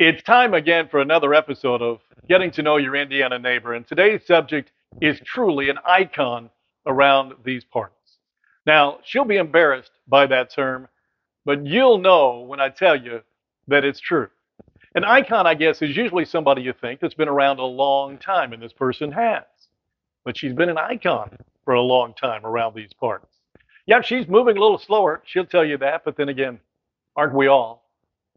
It's time again for another episode of Getting to Know Your Indiana Neighbor, and today's subject is truly an icon around these parts. Now, she'll be embarrassed by that term, but you'll know when I tell you that it's true. An icon, I guess, is usually somebody you think that's been around a long time, and this person has. But she's been an icon for a long time around these parts. Yeah, she's moving a little slower, she'll tell you that, but then again, aren't we all?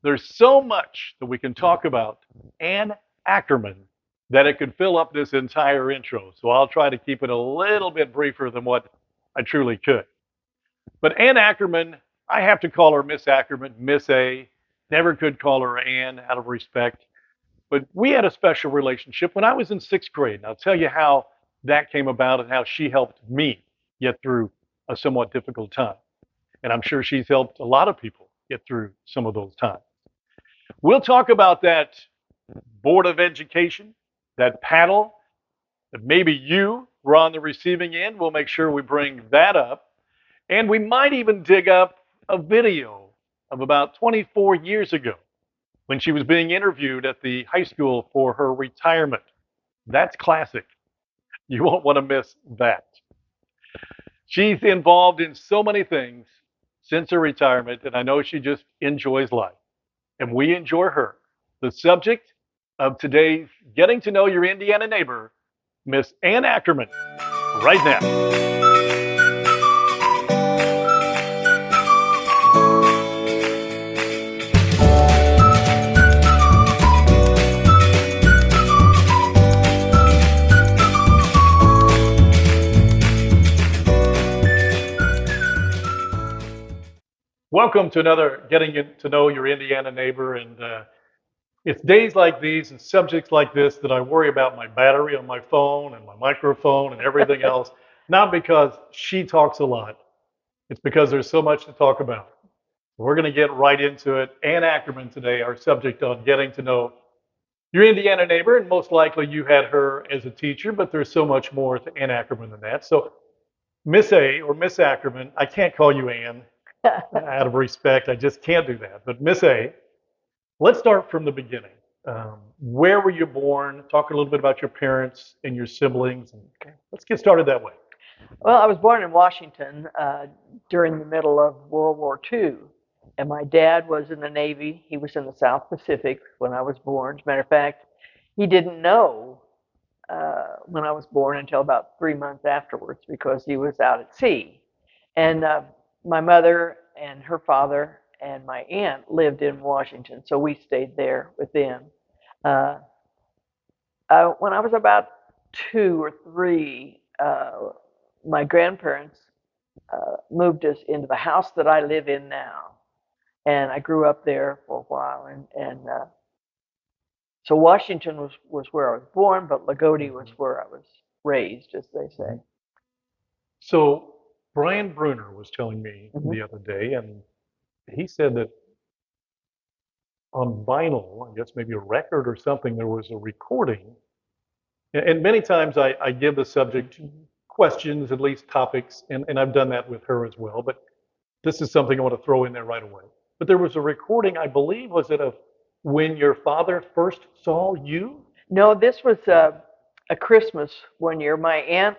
There's so much that we can talk about Ann Ackerman that it could fill up this entire intro. So I'll try to keep it a little bit briefer than what I truly could. But Ann Ackerman, I have to call her Miss Ackerman, Miss A. Never could call her Ann out of respect. But we had a special relationship when I was in sixth grade. And I'll tell you how that came about and how she helped me get through a somewhat difficult time. And I'm sure she's helped a lot of people get through some of those times. We'll talk about that Board of Education, that paddle, that maybe you were on the receiving end. We'll make sure we bring that up. And we might even dig up a video of about 24 years ago when she was being interviewed at the high school for her retirement. That's classic. You won't want to miss that. She's involved in so many things since her retirement, and I know she just enjoys life. And we enjoy her. The subject of today's Getting to Know Your Indiana Neighbor, Miss Ann Ackerman, right now. Welcome to another Getting to Know Your Indiana Neighbor. And it's days like these and subjects like this that I worry about my battery on my phone and my microphone and everything else. Not because she talks a lot, it's because there's so much to talk about. We're going to get right into it. Ann Ackerman today, our subject on Getting to Know Your Indiana Neighbor. And most likely you had her as a teacher, but there's so much more to Ann Ackerman than that. So, Miss A or Miss Ackerman, I can't call you Ann out of respect. I just can't do that. But Miss A, let's start from the beginning. Where were you born? Talk a little bit about your parents and your siblings. And let's get started that way. Well, I was born in Washington during the middle of World War II, and my dad was in the Navy. He was in the South Pacific when I was born. As a matter of fact, he didn't know when I was born until about 3 months afterwards because he was out at sea. And my mother and her father and my aunt lived in Washington, so we stayed there with them. Uh, when I was about 2 or 3, my grandparents moved us into the house that I live in now, and I grew up there for a while. And so Washington was where I was born, but Lagodi was where I was raised, as they say. So Brian Bruner was telling me Mhm. the other day, and he said that on vinyl, I guess maybe a record or something, there was a recording. And many times I give the subject questions, at least topics, and I've done that with her as well. But this is something I want to throw in there right away. But there was a recording, I believe, was it of when your father first saw you? No, this was a Christmas one year. My Aunt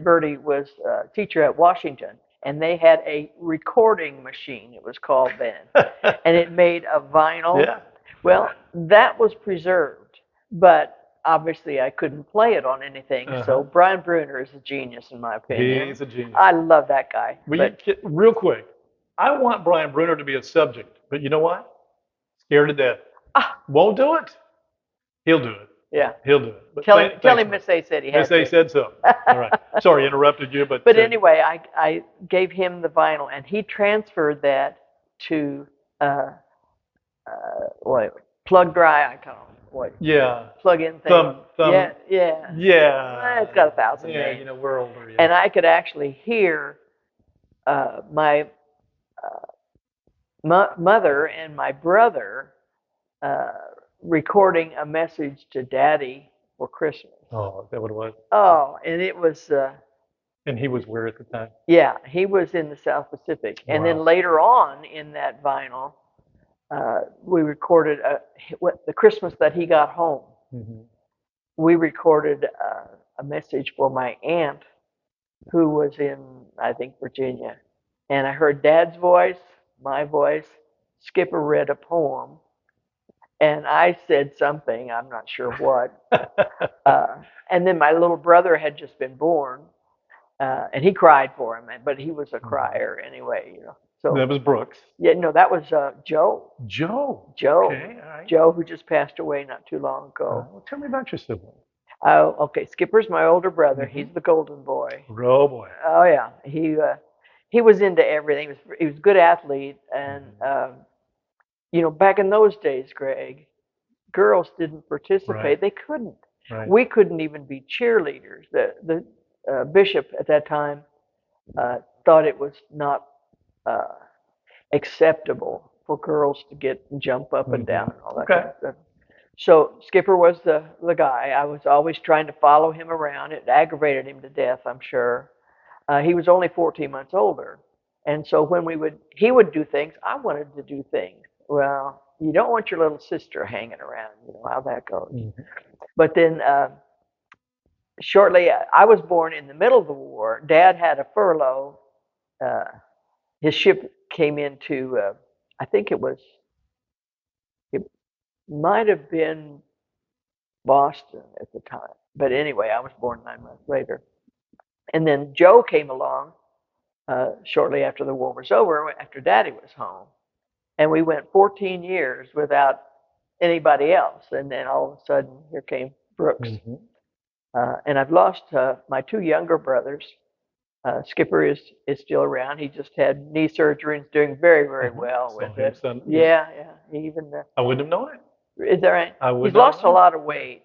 Bertie, was a teacher at Washington, and they had a recording machine, it was called then, and it made a vinyl. Yeah. Well, that was preserved, but obviously I couldn't play it on anything. So Brian Bruner is a genius, in my opinion. He's a genius. I love that guy. Real quick, I want Brian Bruner to be a subject, but you know what? Scared to death. Won't do it. He'll do it. Yeah. He'll do it. But Tell him Miss A said he had Miss A to. said so. All right. Sorry, interrupted you, but Anyway, I gave him the vinyl, and he transferred that to what, plug dry, I call them. What? Yeah. Plug in thing. Thumb. Yeah. Yeah. It's got 1,000 Yeah, names. you know, we're older. Yeah. And I could actually hear my mother and my brother recording a message to Daddy for Christmas. Oh, is that what it was? Oh, and it was. And he was where at the time? Yeah, he was in the South Pacific. And then Wow. later on in that vinyl, We recorded the Christmas that he got home. Mm-hmm. We recorded a message for my aunt who was in, I think, Virginia. And I heard Dad's voice, my voice. Skipper read a poem, and I said something, I'm not sure what. And then my little brother had just been born, and he cried for him, but he was a crier anyway, you know. So That was Brooks. yeah, no, that was Joe. Joe. Joe. Okay, all right. Joe, who just passed away not too long ago. Well, tell me about your sibling. Oh, okay. Skipper's my older brother. Mm-hmm. He's the golden boy. Oh boy. Oh yeah, he was into everything. He was a good athlete, and you know, back in those days, Greg, girls didn't participate. Right. They couldn't. Right. We couldn't even be cheerleaders. The bishop at that time thought it was not acceptable for girls to jump up and down and all that kind of stuff. So Skipper was the guy. I was always trying to follow him around. It aggravated him to death, I'm sure. He was only 14 months older, and so when he would do things, I wanted to do things. Well, you don't want your little sister hanging around. You know how that goes. Mm-hmm. But then shortly, I was born in the middle of the war. Dad had a furlough. His ship came into, I think it might have been Boston at the time. But anyway, I was born 9 months later. And then Joe came along shortly after the war was over, after Daddy was home. And we went 14 years without anybody else. And then all of a sudden, here came Brooks. Mm-hmm. And I've lost my two younger brothers. Skipper is still around. He just had knee surgery and is doing very, very well with it. Yeah. He even. I wouldn't have known it. Is that right? I would. He's lost a lot of weight,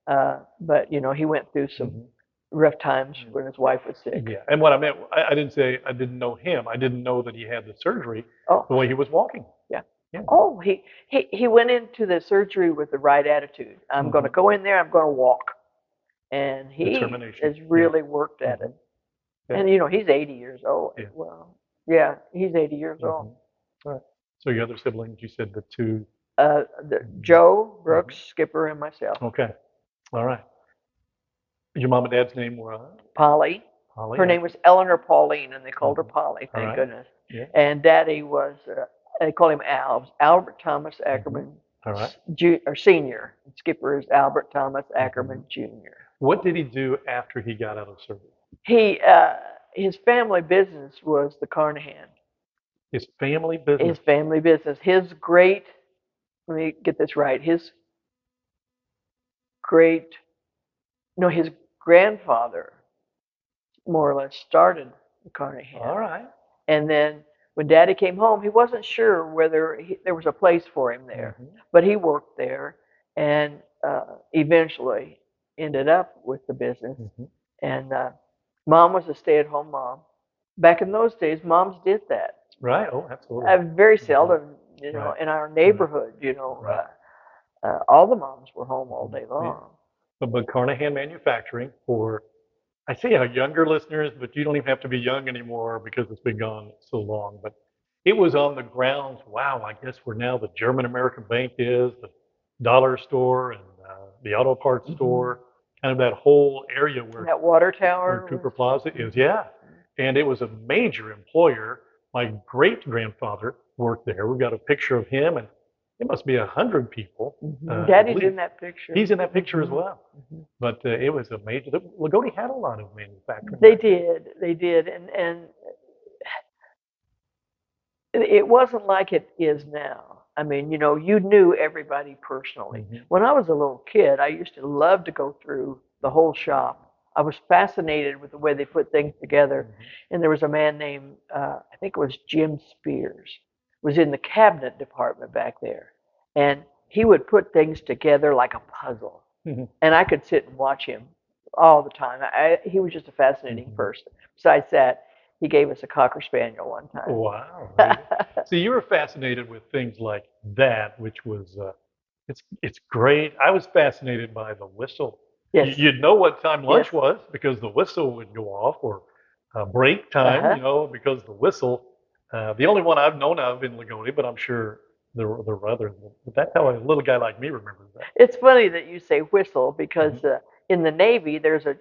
but you know he went through some rough times when his wife was sick. Yeah, and what I meant, I didn't say I didn't know him. I didn't know that he had the surgery. Oh. The way he was walking. Yeah. Yeah. Oh, he went into the surgery with the right attitude. I'm going to go in there. I'm going to walk, and he has really worked at it. Yeah. And you know he's 80 years old. Yeah. Well, yeah, he's 80 years old. All right. So your other siblings, you said the two. Joe, Brooks, Skipper, and myself. Okay. All right. Your mom and dad's name were? Polly. Her name was Eleanor Pauline, and they called her Polly. Thank goodness. Yeah. And Daddy was, they call him Albert Thomas Ackerman, or Senior. Skipper is Albert Thomas Ackerman Jr. What did he do after he got out of service? His family business was the Carnahan. His family business. His family business. His great. Let me get this right. His grandfather more or less started the Carnahan. All right. And then when Daddy came home, he wasn't sure whether there was a place for him there, but he worked there and eventually ended up with the business. And Mom was a stay-at-home mom. Back in those days, moms did that. Right. Oh, absolutely. Very seldom, you know, in our neighborhood, you know, all the moms were home all day long. But Carnahan Manufacturing, for I say our younger listeners, but you don't even have to be young anymore because it's been gone so long. But it was on the grounds. Wow, I guess where now the German American Bank is, the dollar store, and the auto parts store. Kind of that whole area where that water tower, where Cooper Plaza is. Yeah, and it was a major employer. My great grandfather worked there. We've got a picture of him, and it must be 100 people. Daddy's in that picture. He's in that picture as well. But it was a major. Lagodi had a lot of manufacturing. They did, and it wasn't like it is now. I mean, you know, you knew everybody personally. When I was a little kid, I used to love to go through the whole shop. I was fascinated with the way they put things together. And there was a man named, I think it was Jim Spears, was in the cabinet department back there. And he would put things together like a puzzle. And I could sit and watch him all the time. He was just a fascinating person. Besides that, he gave us a Cocker Spaniel one time. Wow. So you were fascinated with things like that, which was, it's great. I was fascinated by the whistle. Yes. You'd know what time lunch was because the whistle would go off, or break time, you know, because the whistle. The only one I've known of in Lagodi, but I'm sure there were others, but that's how a little guy like me remembers that. It's funny that you say whistle because Mhm. in the Navy there's a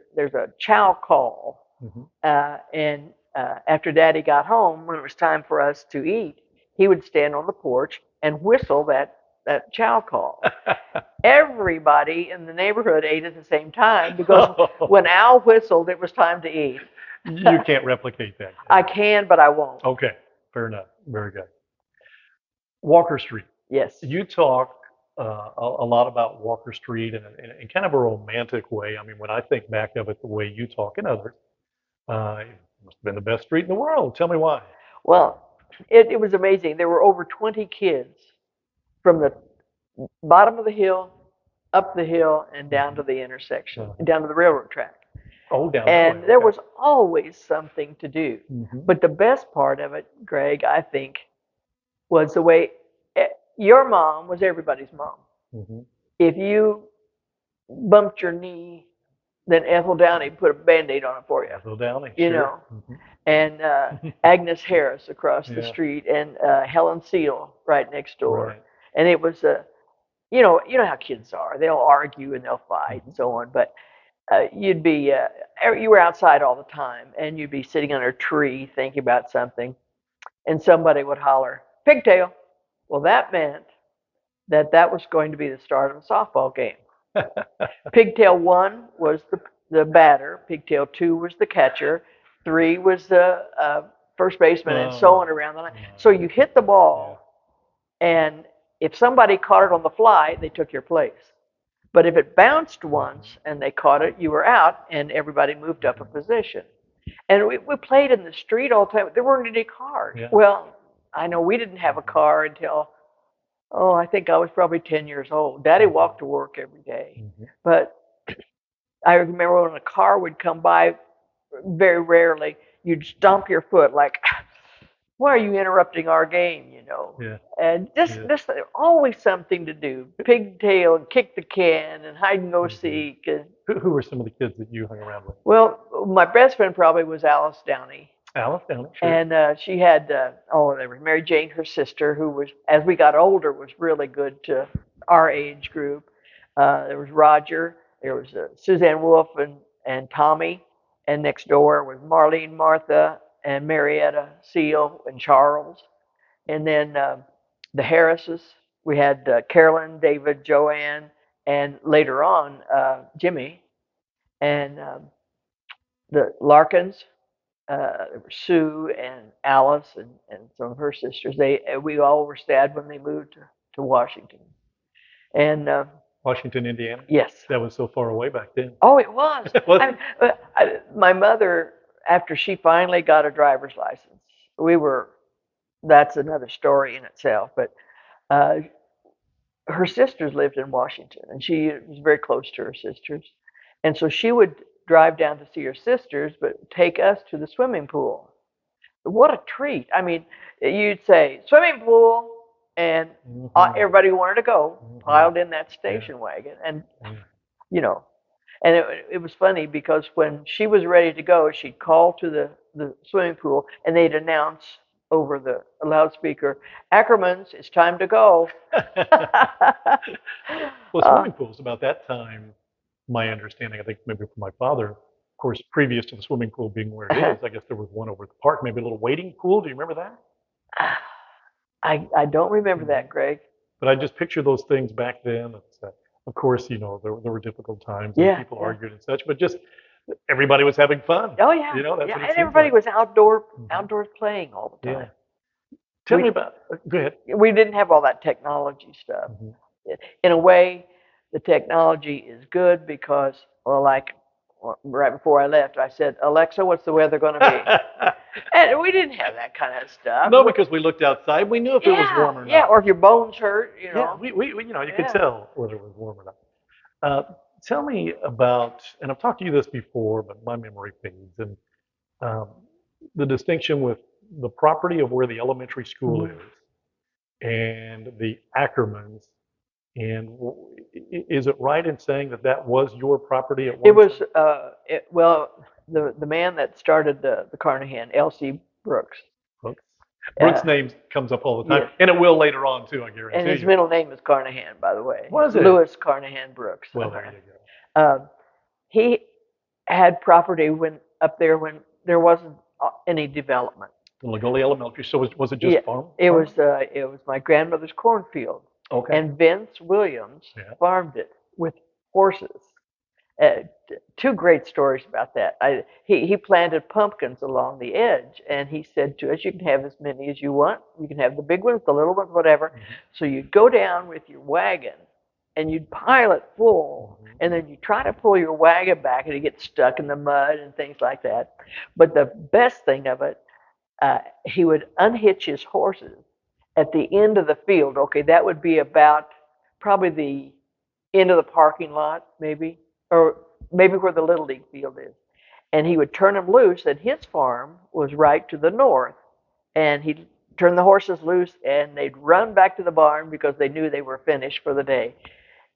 chow call, Mhm. and after Daddy got home, when it was time for us to eat, he would stand on the porch and whistle that chow call. Everybody in the neighborhood ate at the same time because when Al whistled, it was time to eat. You can't replicate that. I can, but I won't. Okay, fair enough. Very good. Walker Street. Yes. You talk a lot about Walker Street in kind of a romantic way. I mean, when I think back of it the way you talk and others, it must have been the best street in the world. Tell me why. Well, it was amazing. There were over 20 kids from the bottom of the hill, up the hill, and down to the intersection, down to the railroad track. Oh, down that way. And there Okay. was always something to do. But the best part of it, Greg, I think, was the way your mom was everybody's mom. If you bumped your knee, then Ethel Downey put a Band-Aid on it for you. Ethel Downey, you sure. know, and Agnes Harris across the street, and Helen Seal right next door. Right. And it was you know how kids are. They'll argue and they'll fight and so on. But you'd be you were outside all the time, and you'd be sitting under a tree thinking about something, and somebody would holler, "Pigtail." Well, that meant that was going to be the start of a softball game. Pigtail 1 was the batter. Pigtail 2 was the catcher. 3 was the first baseman, and so on around the line. So you hit the ball, and if somebody caught it on the fly, they took your place. But if it bounced once and they caught it, you were out, and everybody moved up a position. And we played in the street all the time. There weren't any cars. Yeah. Well, I know we didn't have a car until, I think I was probably 10 years old. Daddy walked to work every day. But I remember when a car would come by, very rarely, you'd stomp your foot like, why are you interrupting our game, Yeah. And just always something to do. Pigtail and kick the can and hide and go seek. And, Who were some of the kids that you hung around with? well, my best friend probably was Alice Downey. Alice Downey, sure. And she had, there was Mary Jane, her sister, who was, as we got older, was really good to our age group. There was Roger, there was Suzanne Wolf and Tommy, and next door was Marlene, Martha, and Marietta Seal and Charles. And then the Harrises, we had Carolyn, David, Joanne, and later on, Jimmy, and the Larkins. There were Sue and Alice and some of her sisters. We all were sad when they moved to Washington. And Washington, Indiana? yes. That was so far away back then. Oh, it was. Was I mean, my mother, after she finally got a driver's license, that's another story in itself, but her sisters lived in Washington, and she was very close to her sisters. And so she would drive down to see her sisters, but take us to the swimming pool. What a treat. I mean, you'd say, swimming pool, and everybody who wanted to go piled in that station wagon. And, and it was funny because when she was ready to go, she'd call to the swimming pool, and they'd announce over the loudspeaker, Ackerman's, it's time to go. Well, swimming pools about that time, my understanding, I think maybe from my father, of course, previous to the swimming pool being where it is, I guess there was one over at the park, maybe a little wading pool. Do you remember that? I don't remember that, Greg. But I just picture those things back then. Of course, there were difficult times and people argued and such, but just everybody was having fun. Oh yeah, that's what it and seems everybody like. was outdoors playing all the time. Tell me about. Go ahead. We didn't have all that technology stuff. In a way, the technology is good because, right before I left, I said, Alexa, what's the weather going to be? And we didn't have that kind of stuff. No, because we looked outside, we knew if it was warm or not. Yeah, or if your bones hurt, Yeah, we you could tell whether it was warm or not. Tell me about, and I've talked to you this before, but my memory fades, and the distinction with the property of where the elementary school is and the Ackermans. And is it right in saying that was your property at one time? It was, the man that started the Carnahan, L.C. Brooks. Brooks' name comes up all the time, Yes. and it will later on too. I And guarantee his you. middle name is Carnahan, by the way. Was it? Louis Carnahan Brooks. Well, there you go. He had property when up there when there wasn't any development. The Lagoli Elementary. So was it Yeah, just farm? it was my grandmother's cornfield, Okay. and Vince Williams Yeah. farmed it with horses. Uh, Two great stories about that. He planted pumpkins along the edge, and he said to us, "You can have as many as you want. You can have the big ones, the little ones, whatever." Mm-hmm. So you'd go down with your wagon, and you'd pile it full, Mm-hmm. and then you try to pull your wagon back, and you get stuck in the mud and things like that. But the best thing of it, he would unhitch his horses at the end of the field. Okay, that would be about probably the end of the parking lot, maybe, or maybe where the Little League field is. And he would turn them loose, and his farm was right to the north. And he'd turn the horses loose, and they'd run back to the barn because they knew they were finished for the day.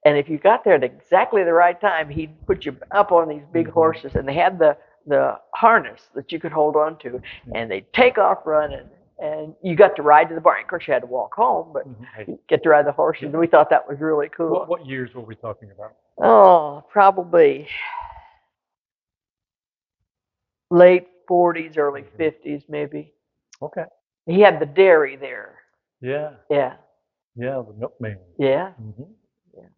And if you got there at exactly the right time, he'd put you up on these big horses, and they had the harness that you could hold on to, and they'd take off running. And you got to ride to the barn. Of course, you had to walk home, but you get to ride the horses. And we thought that was really cool. What years were we talking about? Oh, probably late 40s, early 50s, maybe. Okay. He had the dairy there. Yeah. Yeah. Yeah, the Milkmaid. Yeah. Mm-hmm. Yeah.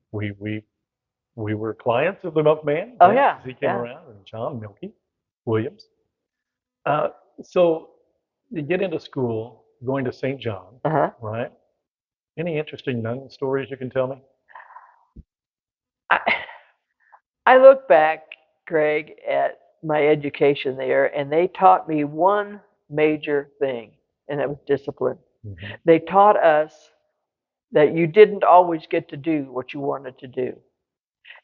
We were clients of the Milkman. Oh, yeah. He came around, and John Milky Williams. So you get into school, going to St. John, right? Any interesting nun stories you can tell me? I look back, Greg, at my education there, and they taught me one major thing, and that was discipline. Mm-hmm. They taught us that you didn't always get to do what you wanted to do.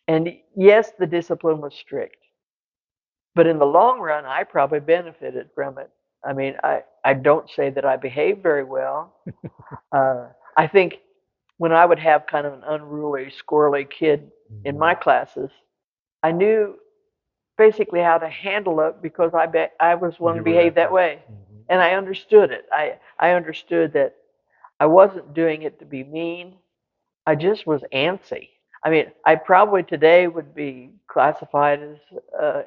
And yes, the discipline was strict, but in the long run, I probably benefited from it. I mean, I don't say that I behaved very well. I think when I would have kind of an unruly, squirrely kid in my classes, I knew basically how to handle it because I was one to behave that way. Mm-hmm. And I understood it. I understood that I wasn't doing it to be mean. I just was antsy. I mean, I probably today would be classified as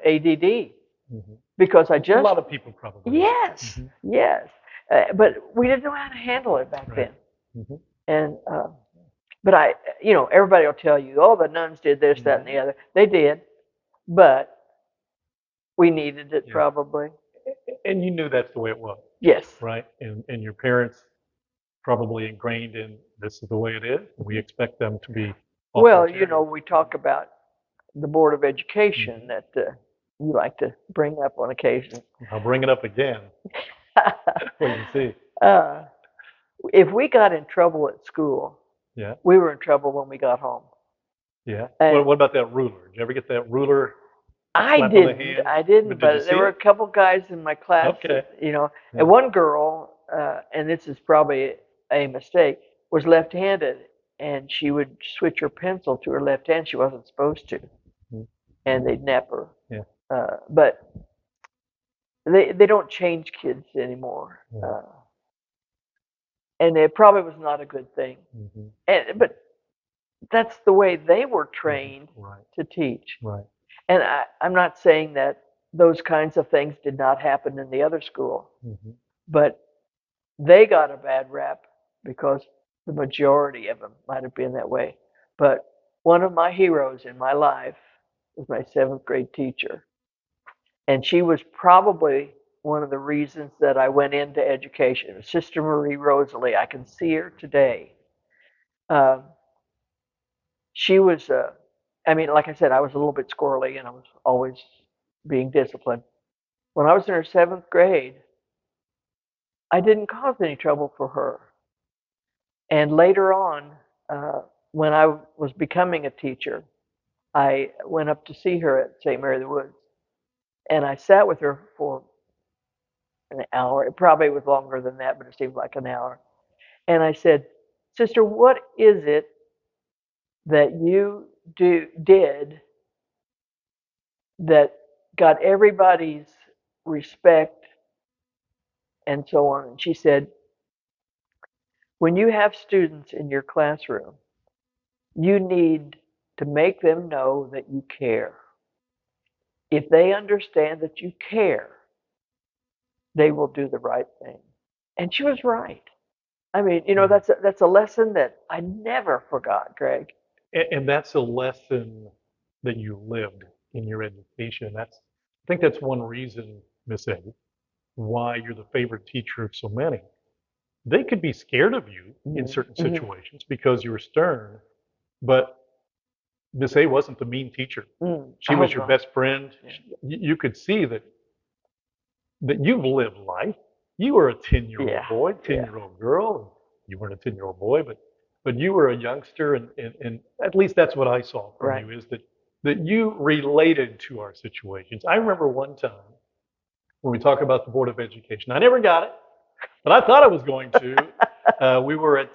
ADD because I just. A lot of people probably. Yes, yes. But we didn't know how to handle it back then. And, but everybody will tell you, oh, the nuns did this, that, and the other. They did, but we needed it probably. And you knew that's the way it was. Yes. Right? And your parents probably ingrained in this is the way it is. We expect them to be. Well, we talk about the Board of Education that you like to bring up on occasion. I'll bring it up again. Wait and see. If we got in trouble at school, we were in trouble when we got home. Yeah. What about that ruler? Did you ever get that ruler? I didn't, but there were a couple guys in my class, and one girl, and this is probably a mistake, was left-handed, and she would switch her pencil to her left hand. She wasn't supposed to, and they'd nap her. Yeah. But they don't change kids anymore, and it probably was not a good thing. But that's the way they were trained to teach. Right. And I'm not saying that those kinds of things did not happen in the other school, but they got a bad rap because the majority of them might have been that way. But one of my heroes in my life was my 7th grade teacher. And she was probably one of the reasons that I went into education. It was Sister Marie Rosalie. I can see her today. She was like I said, I was a little bit squirrely and I was always being disciplined. When I was in her 7th grade, I didn't cause any trouble for her. And later on, when I was becoming a teacher, I went up to see her at St. Mary of the Woods. And I sat with her for an hour. It probably was longer than that, but it seemed like an hour. And I said, Sister, what is it that you did that got everybody's respect and so on? And she said, when you have students in your classroom, you need to make them know that you care. If they understand that you care, they will do the right thing. And she was right. I mean, that's a lesson that I never forgot, Greg. And that's a lesson that you lived in your education. I think that's one reason, Miss A, why you're the favorite teacher of so many. They could be scared of you in certain Mm-hmm. situations because you were stern, but Miss A wasn't the mean teacher. She Oh was your no. best friend. Yeah. You could see that you've lived life. You were a 10-year-old Yeah. boy, Yeah. 10-year-old girl. You weren't a 10-year-old boy, but you were a youngster, and at least that's what I saw from Right. you is that you related to our situations. I remember one time when we talk about the Board of Education. I never got it, but I thought I was going to. We were at,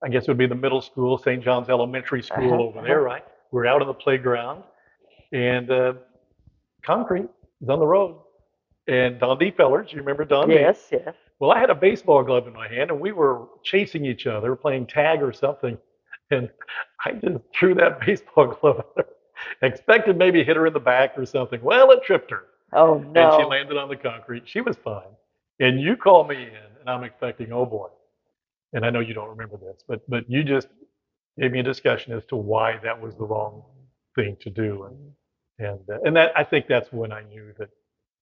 I guess it would be the middle school, St. John's Elementary School Uh-huh. over Uh-huh. there, right? We were out on the playground, and concrete was on the road. And Don D. Fellers, you remember Don D? Yes, yes. Well, I had a baseball glove in my hand, and we were chasing each other, playing tag or something. And I just threw that baseball glove at her, expected maybe hit her in the back or something. Well, it tripped her, Oh and she no. landed on the concrete. She was fine. And you call me in, and I'm expecting, oh boy. And I know you don't remember this, but you just gave me a discussion as to why that was the wrong thing to do. And that I think that's when I knew that,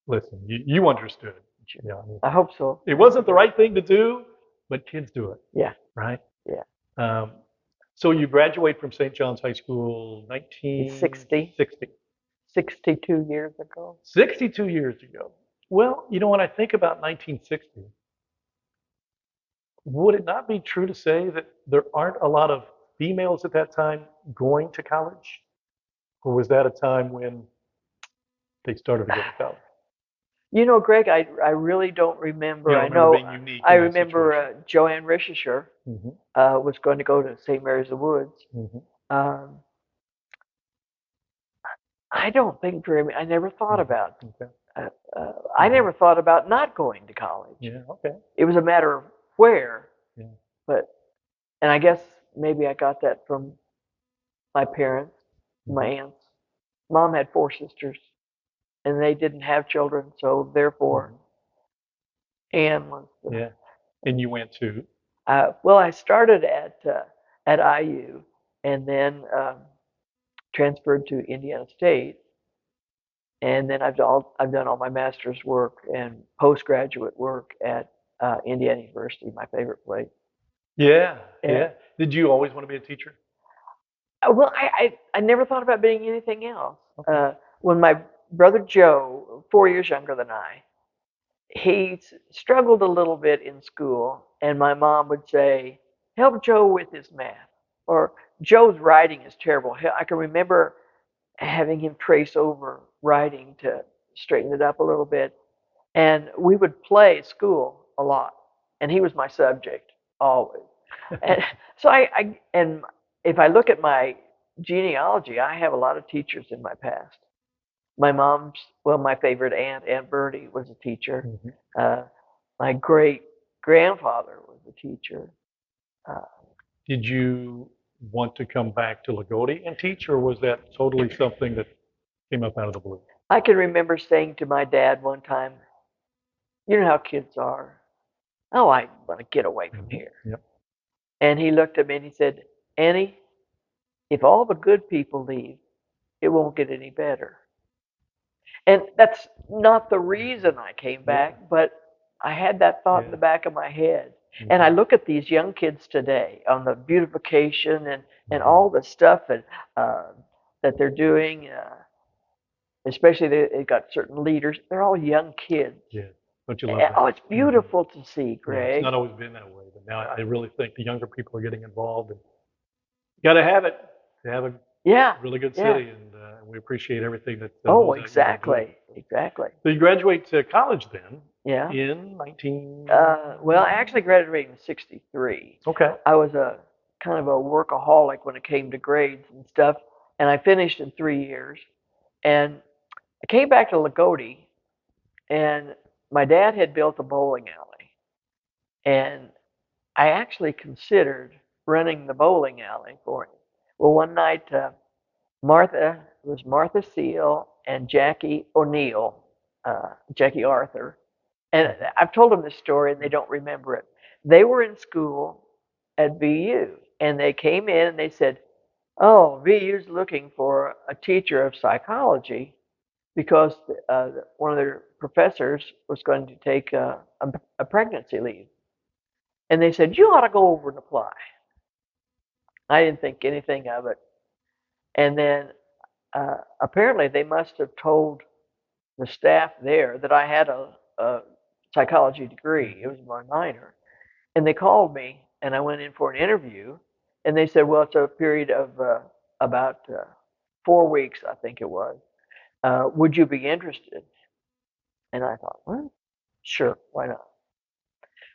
listen, you understood. You know, I mean, I hope so. it wasn't the right thing to do, but kids do it, Yeah. right? Yeah. Um, so you graduate from St. John's High School 60, 1960, 62 years ago. 62 years ago. Well, when I think about 1960, would it not be true to say that there aren't a lot of females at that time going to college? Or was that a time when they started to go to college? Greg, I really don't You remember. don't I remember know being unique I in that remember situation? Joanne Rishisher Mm-hmm. was going to go to St. Mary's of the Woods. Mm-hmm. Um, I don't think very many. I never thought about. Mm-hmm. Okay. I Mm-hmm. never thought about not going to college. Yeah. Okay. It was a matter of where, Yeah. but and I guess maybe I got that from my parents, my Mm-hmm. aunts. Mom had four sisters, and they didn't have children, so therefore Mm-hmm. Ann was the. Yeah. And you went to. Well, I started at IU, and then transferred to Indiana State, and then I've done all my master's work and postgraduate work at Indiana University, my favorite place. Yeah. And Yeah. Did you always want to be a teacher? well, I never thought about being anything else. Okay. When my brother Joe, 4 years younger than I, he struggled a little bit in school, and my mom would say, "Help Joe with his math," or "Joe's writing is terrible." I can remember having him trace over writing to straighten it up a little bit, and we would play school a lot, and he was my subject always. And so and if I look at my genealogy, I have a lot of teachers in my past. My mom's, well, my favorite aunt, Aunt Bertie, was a teacher. Mm-hmm. Uh, my great grandfather was a teacher. Uh, Did you want to come back to Lagodi and teach, or was that totally something that came up out of the blue? I can remember saying to my dad one time, "You know how kids are. Oh, I want to get away from Mm-hmm. here." Yep. And he looked at me and he said, "Annie, if all the good people leave, it won't get any better." And that's not the reason I came Yeah. back, but I had that thought in Yeah. the back of my head. And I Mm-hmm. look at these young kids today on the beautification and Mm-hmm. all the stuff that they're doing, especially they got certain leaders. They're all young kids. Yeah. Don't you love Oh, that? it's Mm-hmm. beautiful to see, Yeah. It's Greg. not always been that way, but now I really think the younger people are getting involved, and you got to have it to have a Yeah, really good yeah. city, and we appreciate everything that Oh, those out there are doing. exactly, exactly. So you graduate to college then Yeah. in 19. Well, I actually graduated in '63. Okay. I was a kind of a workaholic when it came to grades and stuff, and I finished in 3 years. And I came back to Lagodi, and my dad had built a bowling alley, and I actually considered running the bowling alley for him. Well, one night, it was Martha Seal and Jackie O'Neill, Jackie Arthur. And I've told them this story and they don't remember it. They were in school at VU and they came in and they said, "Oh, VU's looking for a teacher of psychology because one of their professors was going to take a pregnancy leave." And they said, "You ought to go over and apply." I didn't think anything of it. And then apparently they must have told the staff there that I had a psychology degree. It was my minor. And they called me and I went in for an interview. And they said, "Well, it's a period of about 4 weeks, I think it was. Would you be interested?" And I thought, well, sure, why not?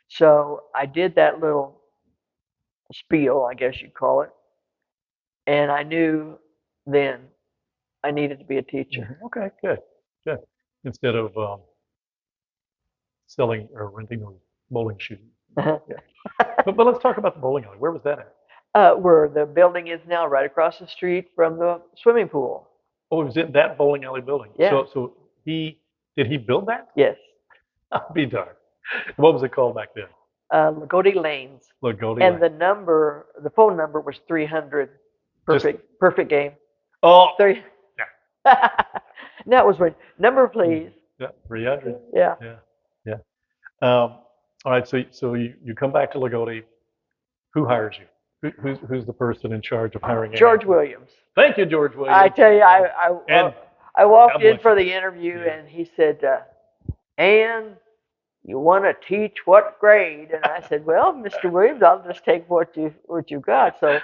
So I did that little spiel, I guess you'd call it. And I knew then I needed to be a teacher. Okay, good, good. Instead of selling or renting those bowling shoes. Yeah. But let's talk about the bowling alley. Where was that at? Where the building is now, right across the street from the swimming pool. Oh, it was in that bowling alley building. Yeah. So did he build that? Yes. I'll be darned. What was it called back then? Lagodi Lanes. Lagodi And Lane. the phone number was 300. Perfect game. Oh. 3. Yeah. That was my number, please. Yeah, 300. Yeah. Yeah. Yeah. All right. So you come back to Lagodi. Who hires you? Who's the person in charge of hiring? George Williams. Thank you, George Williams. I tell you, I walked in for the interview Yeah. and he said, "Ann, you want to teach what grade?" And I said, "Well, Mr. Williams, I'll just take what you got." So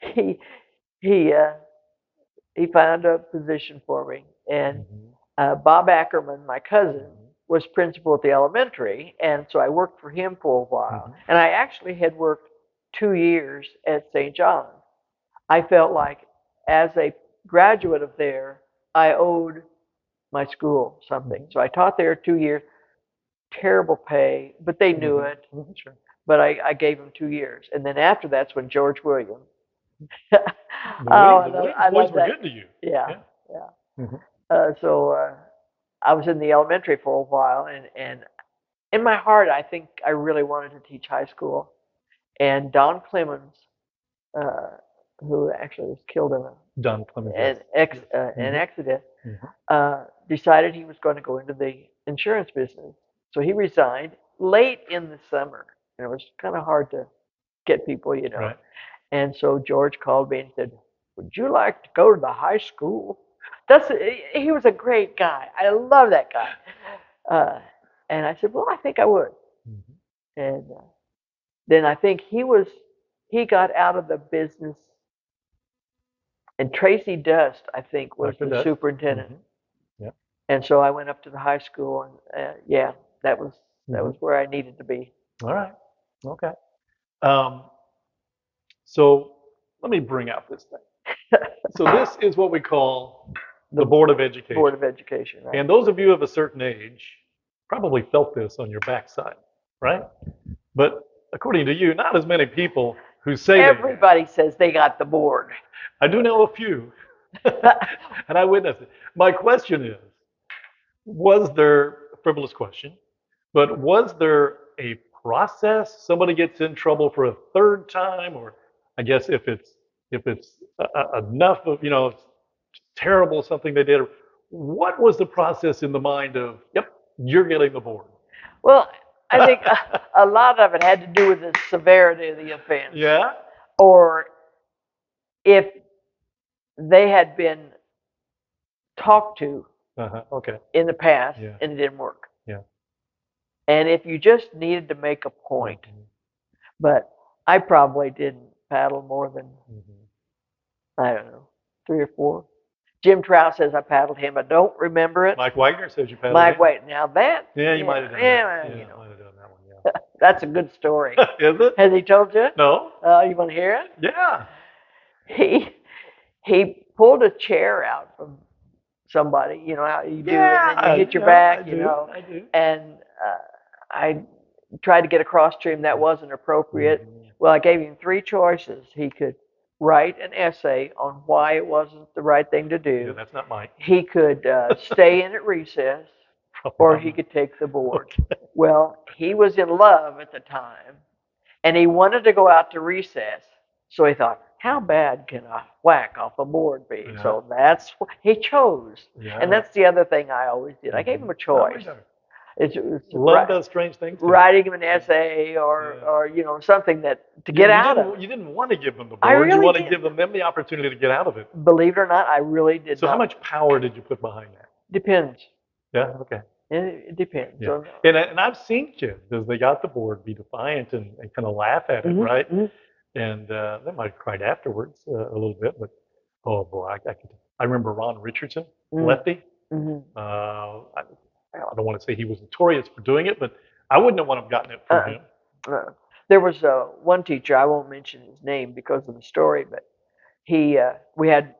he he found a position for me, and Bob Ackerman, my cousin, was principal at the elementary, and so I worked for him for a while. And I actually had worked 2 years at St. John's. I felt like as a graduate of there, I owed my school something. So I taught there 2 years. Terrible pay, but they knew it. Sure. But I gave them 2 years, and then after that's when George Williams. The Williams boys were good to you. Yeah. So I was in the elementary for a while, and in my heart, I think I really wanted to teach high school. And Don Clemens, who actually was killed in an accident, decided he was going to go into the insurance business. So he resigned late in the summer, and it was kind of hard to get people, Right. And so George called me and said, "Would you like to go to the high school?" He was a great guy. I love that guy. And I said, "Well, I think I would." And then I think he got out of the business, and Tracy Dust, I think, was the superintendent. Yeah. And so I went up to the high school, and that was where I needed to be. All right. Okay. So let me bring out this thing. So this is what we call the Board of Education. Board of Education, right? And those of you of a certain age probably felt this on your backside, right? But according to you, not as many people who say everybody says they got the board. I do know a few, and I witnessed it. My question is, was there, frivolous question, but was there a process? Somebody gets in trouble for a third time, or I guess if it's enough of, it's terrible something they did. What was the process in the mind of, yep, you're getting the board? Well, I think a lot of it had to do with the severity of the offense. Yeah. Or if they had been talked to in the past and it didn't work. Yeah. And if you just needed to make a point, but I probably didn't paddle more than, I don't know, 3 or 4. Jim Trout says I paddled him. I don't remember it. Mike Wagner says you paddled Mike him. Wagner. Now that. Yeah, you might have done that. Yeah, might have done that one, yeah. That's a good story. Is it? Has he told you? No. You want to hear it? Yeah. He pulled a chair out from somebody, how you do, and then you hit your back, I do. And I tried to get across to him that wasn't appropriate. Well, I gave him three choices. He could write an essay on why it wasn't the right thing to Yeah, do. that's not mine. He could stay in at recess, or he could take the board. Okay. Well, he was in love at the time, and he wanted to go out to recess. So he thought, how bad can a whack off a board be? Yeah. So that's what he chose. Yeah. And that's the other thing I always did. I gave him a choice. It's Love does strange things. writing him an essay or something that to get out of. You didn't want to give them the I board. You really want to did. give them the opportunity to get out of it. Believe it or not, I really did So not. how much power did you put behind that? Depends. Yeah. Okay. It depends. Yeah. And I've seen kids as they got the board be defiant and kind of laugh at it, right? And they might have cried afterwards a little bit, but oh boy, I remember Ron Richardson, lefty. I don't want to say he was notorious for doing it, but I wouldn't have wanted to gotten it from him. There was one teacher, I won't mention his name because of the story, but we had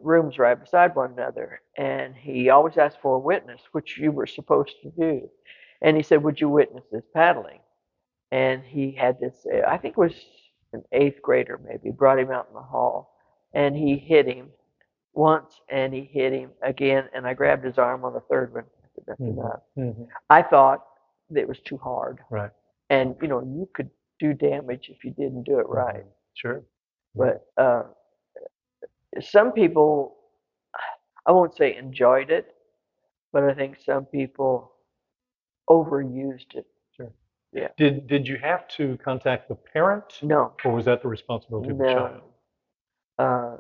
rooms right beside one another, and he always asked for a witness, which you were supposed to do. And he said, would you witness this paddling? And he had this, I think it was an eighth grader maybe, brought him out in the hall, and he hit him once, and he hit him again, and I grabbed his arm on the third one. I said, that's enough. I thought that it was too hard. Right. And, you could do damage if you didn't do it right. Sure. But some people, I won't say enjoyed it, but I think some people overused it. Sure. Yeah. Did you have to contact the parent? No. Or was that the responsibility of the child?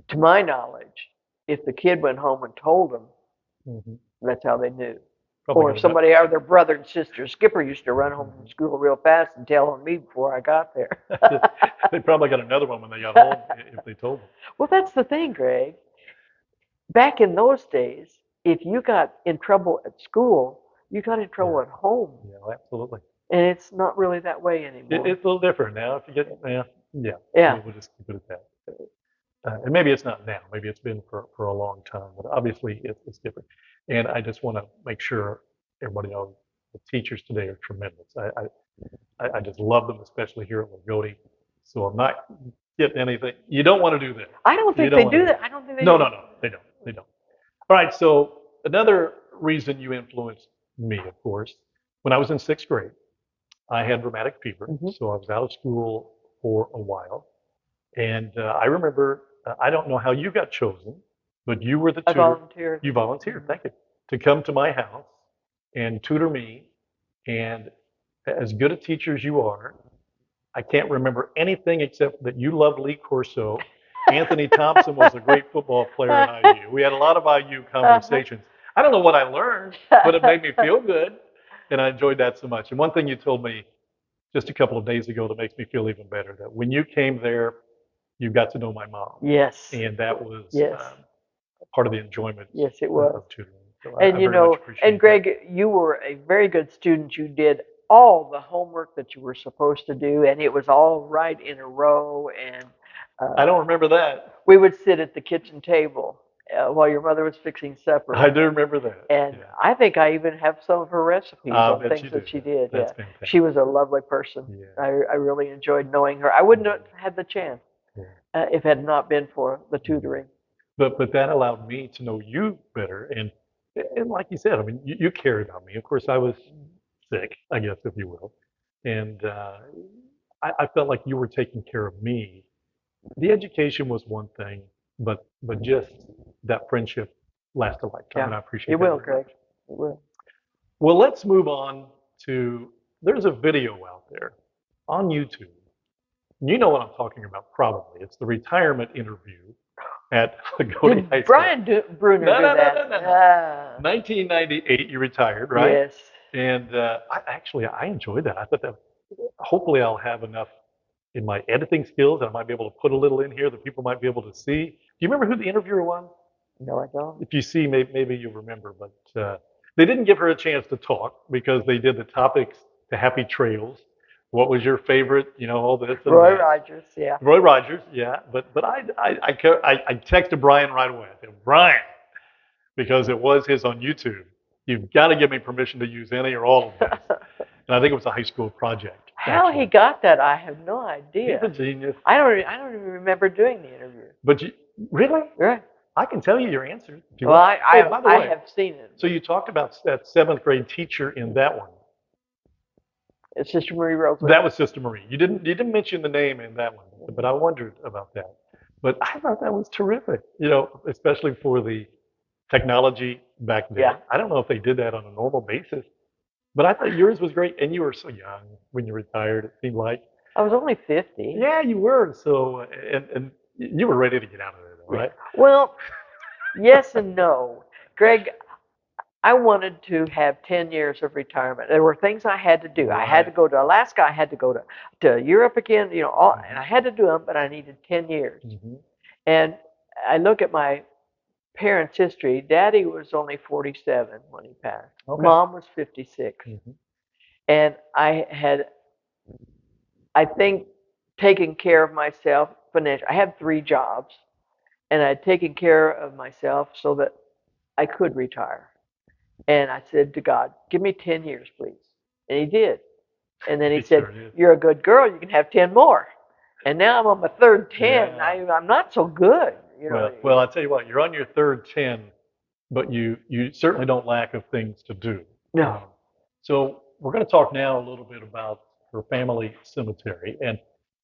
To my knowledge, if the kid went home and told them, that's how they knew. Probably or if somebody or their brother and sister. Skipper used to run home from school real fast and tell on me before I got there. They probably got another one when they got home if they told them. Well, that's the thing, Greg. Back in those days, if you got in trouble at school, you got in trouble at home. Yeah, absolutely. And it's not really that way anymore. It's a little different now. If you get, yeah. We'll just keep it at that. And maybe it's not now. Maybe it's been for a long time. But obviously, it's different. And I just want to make sure everybody knows the teachers today are tremendous. I just love them, especially here at Lagodi. So I'm not getting anything. You don't want to do that. I don't think they do that. I don't think they do. No, they don't. They don't. All right. So another reason you influenced me, of course, when I was in sixth grade, I had rheumatic fever. So I was out of school for a while. And I remember, I don't know how you got chosen, but you were the tutor. I volunteered. You volunteered, thank you, to come to my house and tutor me. And as good a teacher as you are, I can't remember anything except that you loved Lee Corso. Anthony Thompson was a great football player at IU. We had a lot of IU conversations. I don't know what I learned, but it made me feel good. And I enjoyed that so much. And one thing you told me just a couple of days ago that makes me feel even better, that when you came there, you got to know my mom. Yes. And that was part of the enjoyment yes, it was. of tutoring. So and and Greg, you were a very good student. You did all the homework that you were supposed to do, and it was all right in a row. And I don't remember that. We would sit at the kitchen table while your mother was fixing supper. I do remember that. And I think I even have some of her recipes on things that she did. That's fantastic. She was a lovely person. I really enjoyed knowing her. I wouldn't have had the chance if it had not been for the tutoring. But that allowed me to know you better. And like you said, I mean, you cared about me. Of course, I was sick, I guess, if you will. And I felt like you were taking care of me. The education was one thing, but just that friendship lasts a lifetime, and I appreciate it. It will, Greg. It will. Well, let's move on to, there's a video out there on YouTube. You know what I'm talking about, probably. It's the retirement interview at Lagodi High School. Brian Bruner did that. No. 1998, you retired, right? Yes. And I enjoyed that. I thought that hopefully I'll have enough in my editing skills that I might be able to put a little in here that people might be able to see. Do you remember who the interviewer was? No, I don't. If you see, maybe you'll remember. But they didn't give her a chance to talk because they did the topics to Happy Trails. What was your favorite? All this. Roy Rogers, yeah. Roy Rogers, yeah. But I texted Brian right away. I said, Brian, because it was his on YouTube. You've got to give me permission to use any or all of this. And I think it was a high school project. How he Actually. got that, I have no He's a idea. genius. I don't even remember doing the interview. But you, really? Right. I can tell you your answer if you Well, want. Oh, by the I way, have seen it. so you talked about that seventh grade teacher in that one. It's Sister Marie Roseland. That was Sister Marie. You didn't mention the name in that one, but I wondered about that. But I thought that was terrific. Especially for the technology back then. Yeah. I don't know if they did that on a normal basis, but I thought yours was great. And you were so young when you retired. It seemed like. I was only 50. Yeah, you were. So and you were ready to get out of there, though, right? Well, yes and no. Greg, I wanted to have 10 years of retirement. There were things I had to do. I had to Right. go to Alaska. I had to go to Europe again, and I had to do them, but I needed 10 years. Mm-hmm. And I look at my parents' history. Daddy was only 47 when he passed. Okay. Mom was 56. Mm-hmm. And I had, I think, taken care of myself financially. I had 3 jobs, and I had taken care of myself so that I could retire. And I said to God, give me 10 years, please. And he did. And then he He said, sure did. you're a good girl. You can have 10 more. And now I'm on my third 10. Yeah. I'm not so good. Well, I tell you what, you're on your third 10, but you certainly don't lack of things to do. No. So we're going to talk now a little bit about her family cemetery. And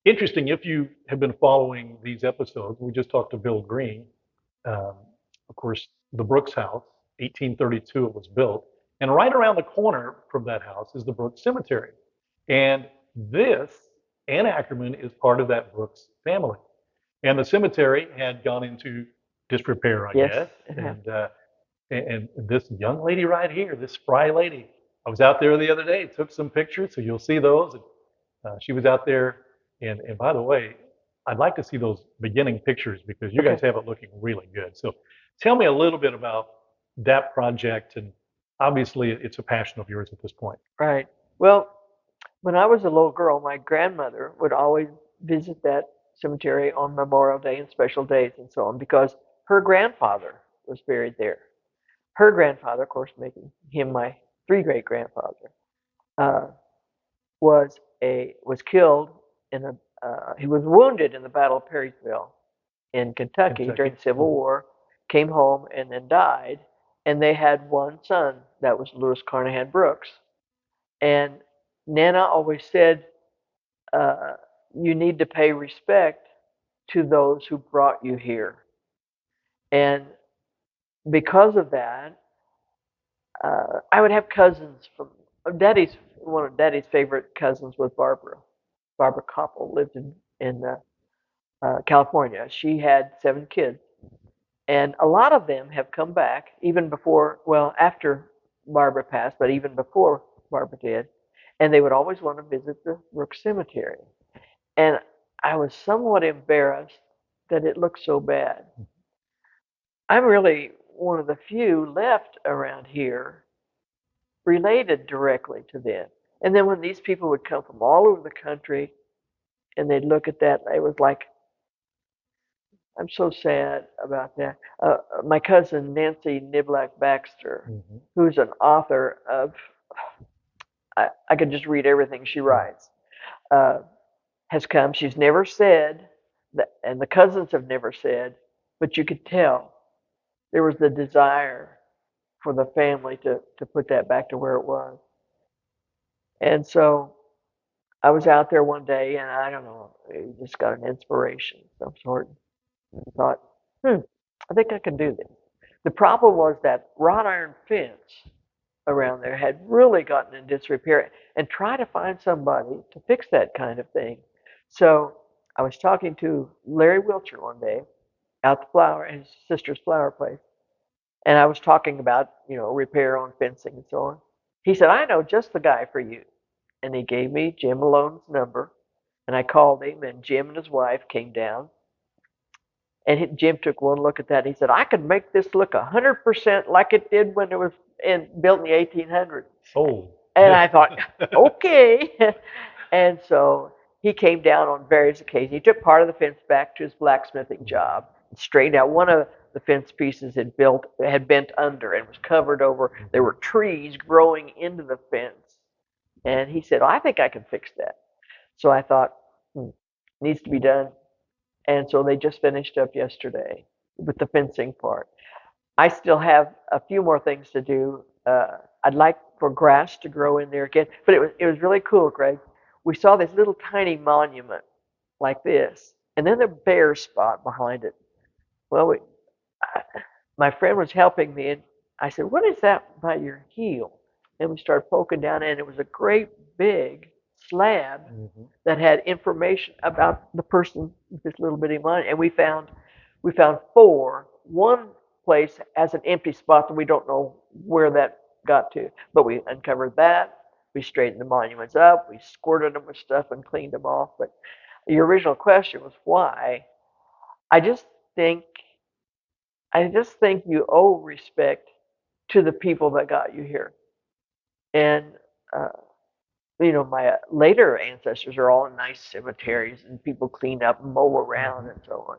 interesting, if you have been following these episodes, we just talked to Bill Green. Of course, the Brooks house, 1832 it was built. And right around the corner from that house is the Brooks Cemetery. And this, Ann Ackerman, is part of that Brooks family. And the cemetery had gone into disrepair, I Yes, guess. it had. And this young lady right here, this spry lady, I was out there the other day, took some pictures, so you'll see those. And, she was out there. And by the way, I'd like to see those beginning pictures because you guys have it looking really good. So tell me a little bit about that project. And obviously, it's a passion of yours at this point. Right. Well, when I was a little girl, my grandmother would always visit that cemetery on Memorial Day and special days and so on because her grandfather was buried there. Her grandfather, of course, making him my 3 great grandfather, uh, was killed in a he was wounded in the Battle of Perrysville in Kentucky during the Civil War, came home and then died. And they had one son, that was Lewis Carnahan Brooks. And Nana always said, uh, you need to pay respect to those who brought you here. And because of that, I would have cousins from one of Daddy's favorite cousins was Barbara. Barbara Koppel lived in California. She had 7 kids, and a lot of them have come back even before, well, after Barbara passed, but even before Barbara did, and they would always want to visit the Brooks Cemetery. And I was somewhat embarrassed that it looked so bad. I'm really one of the few left around here related directly to them. And then when these people would come from all over the country and they'd look at that, it was like, I'm so sad about that. My cousin Nancy Niblack Baxter, who's an author of, I could just read everything she writes, has come. She's never said, that, and the cousins have never said, but you could tell there was the desire for the family to put that back to where it was. And so I was out there one day, and I don't know, just got an inspiration of some sort. I thought, I think I can do this. The problem was that wrought iron fence around there had really gotten in disrepair, and try to find somebody to fix that kind of thing. So I was talking to Larry Wiltshire one day out his sister's flower place, and I was talking about, repair on fencing and so on. He said, I know just the guy for you. And he gave me Jim Malone's number, and I called him, and Jim and his wife came down. And Jim took one look at that. And he said, I could make this look 100% like it did when it was built in the 1800s. Oh. And I thought, okay. And so he came down on various occasions. He took part of the fence back to his blacksmithing job and straightened out. One of the fence pieces had bent under and was covered over. There were trees growing into the fence And he said, oh, I think I can fix that. So I thought, needs to be done. And so they just finished up yesterday with the fencing part. I still have a few more things to do. I'd like for grass to grow in there again, but it was really cool, Greg. We saw this little tiny monument like this, and then the bare spot behind it. Well, I, my friend was helping me, and I said, "What is that by your heel?" And we started poking down, and it was a great big slab that had information about the person with this little bitty money. And we found four. One place has an empty spot that we don't know where that got to, but we uncovered that. We straightened the monuments up. We squirted them with stuff and cleaned them off. But your original question was why? I just think I just think you owe respect to the people that got you here. And uh, my later ancestors are all in nice cemeteries and people clean up and mow around and so on.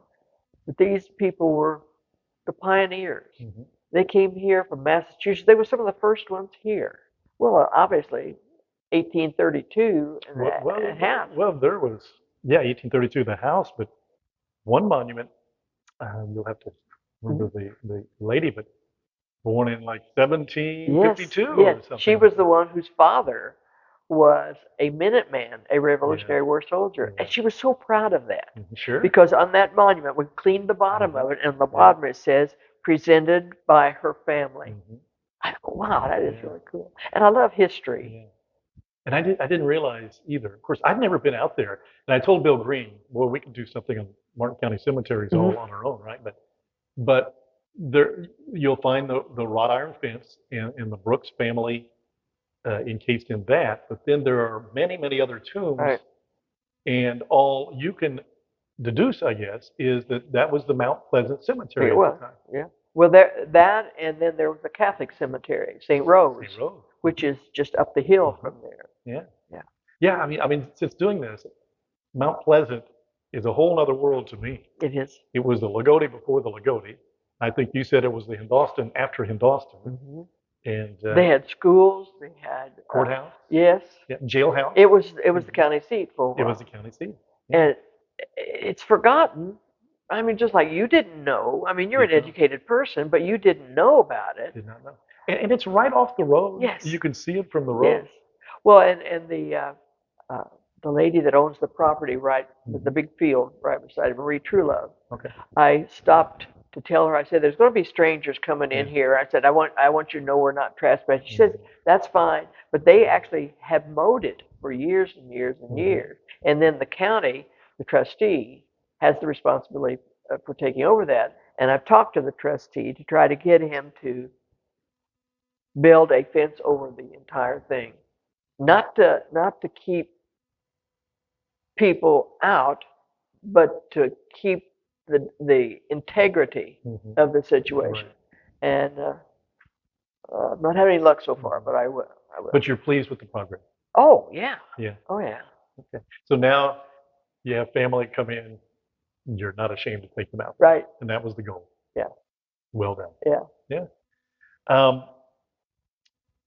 But these people were the pioneers. They came here from Massachusetts. They were some of the first ones here. Well, obviously, 1832 and a half. Well, there was, yeah, 1832, the house, but one monument, you'll have to remember the lady, but born in like Yes, 1752 yes. or something She like was the that. one whose father was a Minuteman, a Revolutionary Yeah, War soldier. And yeah. she was so proud of that Sure. because on that monument, we cleaned the bottom of it, and on the bottom it says, presented by her family. I thought, wow, that is Yeah, really cool. And I love history. yeah. And I didn't realize either. Of course, I'd never been out there. And I told Bill Green, well, we can do something on Martin County cemeteries Mhm. all on our own, right? But there you'll find the wrought iron fence and the Brooks family encased in that. But then there are many, many other tombs, Right. and all you can deduce, I guess, is that that was the Mount Pleasant Cemetery It at the was, time. yeah. Well, that, and then there was the Catholic cemetery, St. Rose, St. Rose. which is just up the hill from there. Yeah. Yeah. Yeah, I mean, since doing this, Mount Pleasant is a whole other world to me. It is. It was the Lagodi before the Lagodi. I think you said it was the Hindostan after Hindostan. Hmm. And They had schools. They had courthouse, yes. yeah, jailhouse. It was the county seat for a It was while, the county seat. Yeah. and it's forgotten. I mean, just like you didn't know. I mean, you're an Did not, educated person, but you didn't know about it. did not know. And it's right off the road. Yes. You can see it from the Yes. road. Well, and uh, the lady that owns the property right, the big field right beside Marie Truelove, Okay. I stopped to tell her. I said, "There's going to be strangers coming in Yeah. here." I said, "I want you to know we're not trespassing." She says, "That's fine," but they actually have mowed it for years and years and years, and then the county, the trustee, has the responsibility for taking over that. And I've talked to the trustee to try to get him to build a fence over the entire thing, not to keep people out, but to keep the integrity of the situation. Right. And I'm not having any luck so far, but I will. I will. But you're pleased with the progress. Oh yeah. Yeah. Oh yeah. Okay. So now you have family come in. You're not ashamed to take them out. Right. And that was the goal. Yeah. Well done. Yeah. Yeah. Um,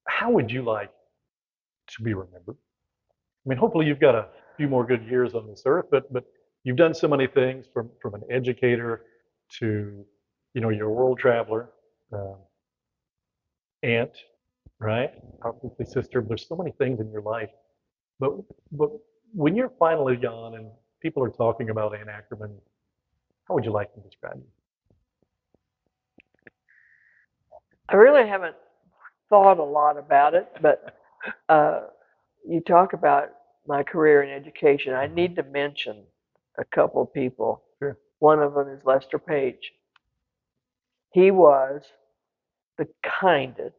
how would you like to be remembered? I mean, hopefully you've got a few more good years on this earth, but you've done so many things from an educator to, you're a world traveler, um, aunt, right? Obviously sister. There's so many things in your life, but but when you're finally gone and people are talking about Ann Ackerman, how would you like to describe you? I really haven't thought a lot about it, but you talk about my career in education. I need to mention a couple of people. Sure. One of them is Lester Page. He was the kindest,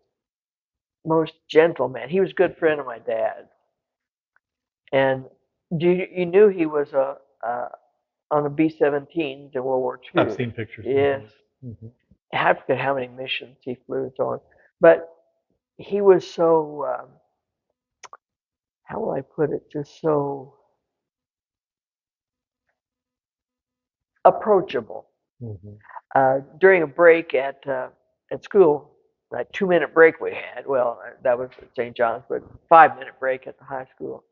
most gentle man. He was a good friend of my dad, and you knew he was on a B-17 in World War II. I've seen pictures. Yes. Mm-hmm. I forget how many missions he flew and so on, but he was so how will I put it? Just so approachable. Mm-hmm. During a break at school, that 2 minute break we had. Well, that was at St. John's, but 5 minute break at the high school.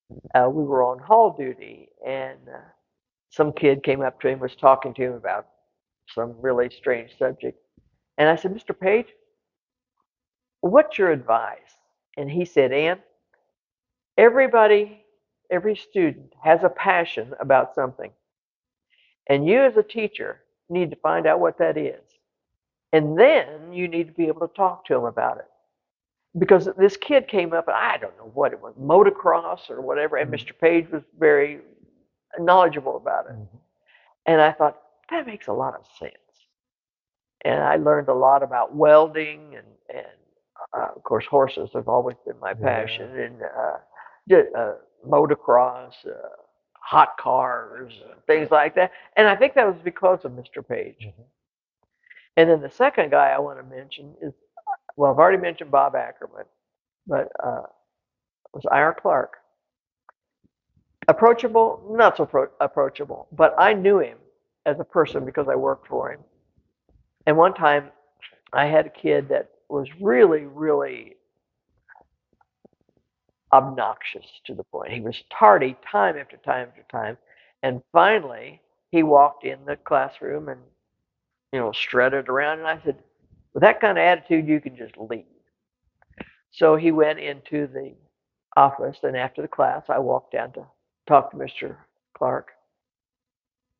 We were on hall duty, and some kid came up to him, was talking to him about some really strange subject. And I said, Mr. Page, what's your advice? And he said, Ann, everybody, every student has a passion about something. And you as a teacher need to find out what that is. And then you need to be able to talk to them about it. Because this kid came up, and I don't know what it was, motocross or whatever, and Mr. Page was very knowledgeable about it. And I thought, that makes a lot of sense. And I learned a lot about welding, and of course, horses have always been my passion, and motocross, hot cars, things like that. And I think that was because of Mr. Page. And then the second guy I want to mention is, well, I've already mentioned Bob Ackerman, but it was Ira Clark. Approachable, not so approachable, but I knew him as a person because I worked for him. And one time I had a kid that was really, really obnoxious to the point. He was tardy time after time after time. And finally, he walked in the classroom and, strutted around. And I said, with that kind of attitude, you can just leave. So he went into the office, and after the class, I walked down to talk to Mr. Clark.